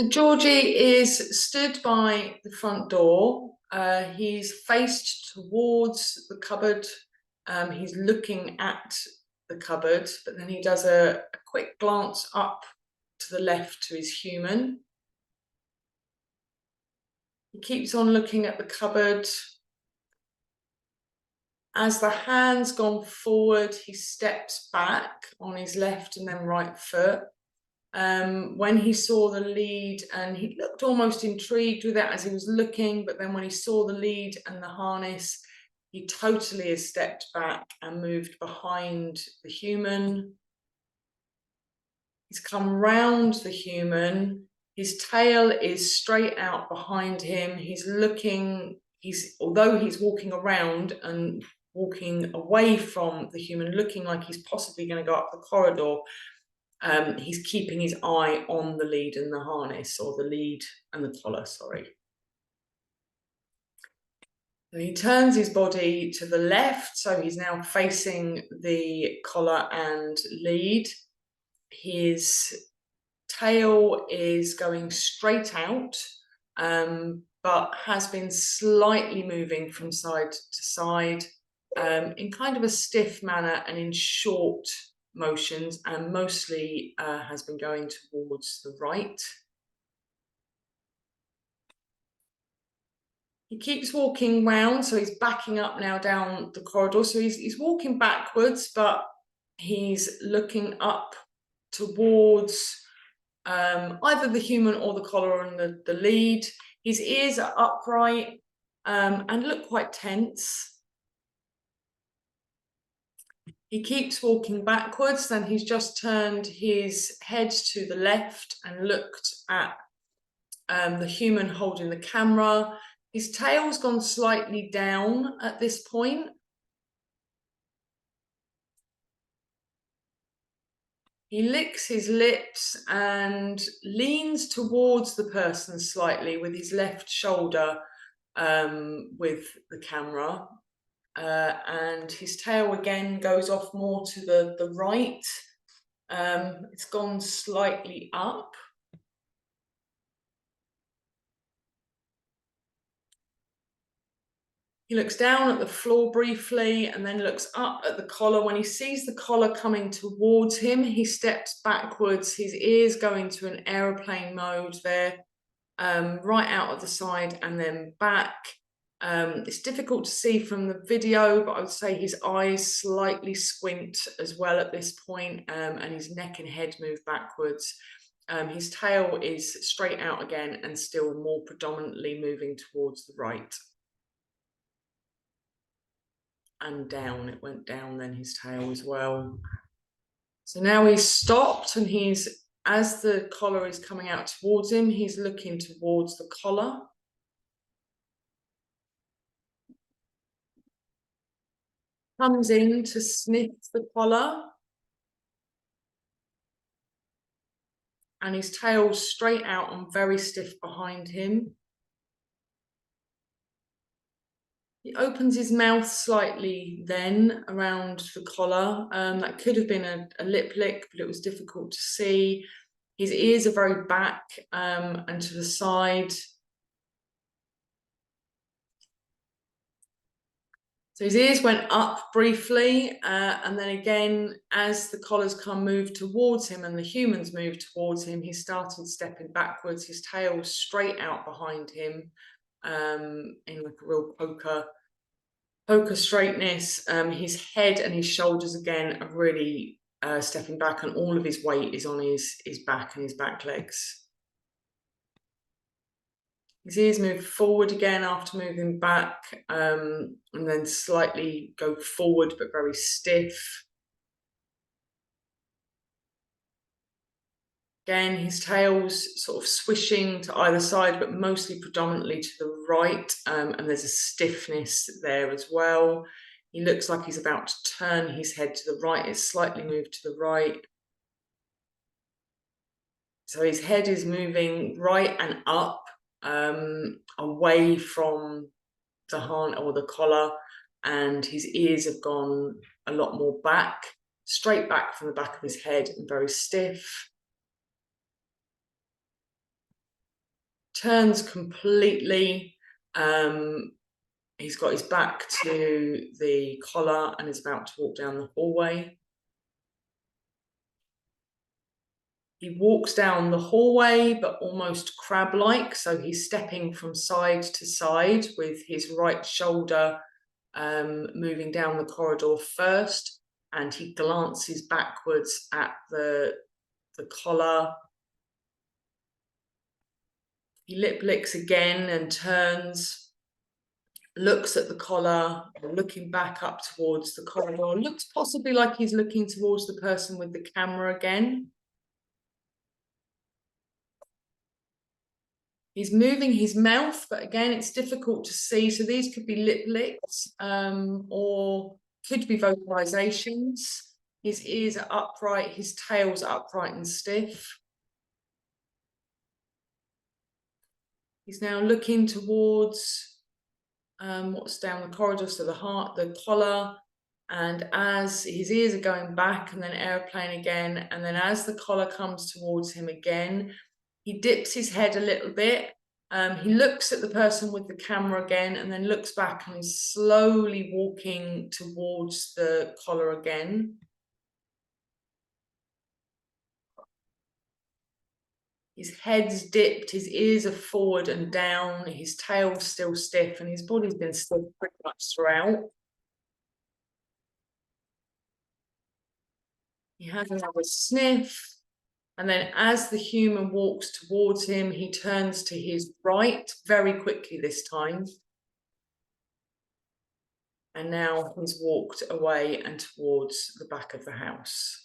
Georgie is stood by the front door. He's faced towards the cupboard. He's looking at the cupboard, but then he does a quick glance up to the left to his human. He keeps on looking at the cupboard. As the hand's gone forward, he steps back on his left and then right foot. When he saw the lead, and he looked almost intrigued with it as he was looking, but then when he saw the lead and the harness, he totally has stepped back and moved behind the human. He's come round the human. His tail is straight out behind him. He's looking, although he's walking around and walking away from the human, looking like he's possibly going to go up the corridor, he's keeping his eye on the lead and the harness, or the lead and the collar, sorry. And he turns his body to the left, so he's now facing the collar and lead. His tail is going straight out, but has been slightly moving from side to side in kind of a stiff manner and in short motions, and mostly has been going towards the right. He keeps walking round, so he's backing up now down the corridor. So he's walking backwards, but he's looking up towards either the human or the collar and the lead. His ears are upright and look quite tense. He keeps walking backwards, then he's just turned his head to the left and looked at the human holding the camera. His tail's gone slightly down at this point. He licks his lips and leans towards the person slightly with his left shoulder with the camera. And his tail again goes off more to the right. It's gone slightly up. He looks down at the floor briefly and then looks up at the collar. When he sees the collar coming towards him, he steps backwards, his ears go into an aeroplane mode there, right out at the side and then back. It's difficult to see from the video, but I would say his eyes slightly squint as well at this point, and his neck and head move backwards. His tail is straight out again and still more predominantly moving towards the right. And down, it went down then, his tail as well. So now he's stopped, and as the collar is coming out towards him, he's looking towards the collar. Comes in to sniff the collar, and his tail's straight out and very stiff behind him. He opens his mouth slightly then around the collar. That could have been a lip lick, but it was difficult to see. His ears are very back and to the side. So his ears went up briefly, and then again, as the collars moved towards him and the humans moved towards him, he started stepping backwards, his tail straight out behind him, in like a real poker straightness. His head and his shoulders again are really stepping back, and all of his weight is on his back and his back legs. His ears move forward again after moving back, and then slightly go forward, but very stiff. Again, his tail's sort of swishing to either side, but mostly predominantly to the right, and there's a stiffness there as well. He looks like he's about to turn his head to the right. It's slightly moved to the right. So his head is moving right and up, away from the harness or the collar, and his ears have gone a lot more back, straight back from the back of his head and very stiff. turns completely. He's got his back to the collar and is about to walk down the hallway. He walks down the hallway, but almost crab-like, so he's stepping from side to side with his right shoulder moving down the corridor first, and he glances backwards at the collar. He lip licks again and turns, looks at the collar, looking back up towards the corridor. Looks possibly like he's looking towards the person with the camera again. He's moving his mouth, but again, it's difficult to see. So these could be lip licks or could be vocalizations. His ears are upright, his tail's upright and stiff. He's now looking towards what's down the corridor, so the collar, and as his ears are going back and then airplane again, and then as the collar comes towards him again, he dips his head a little bit. He looks at the person with the camera again and then looks back and is slowly walking towards the collar again. His head's dipped, his ears are forward and down, his tail's still stiff, and his body's been stiff pretty much throughout. He has another sniff, and then as the human walks towards him, he turns to his right, very quickly this time. And now he's walked away and towards the back of the house.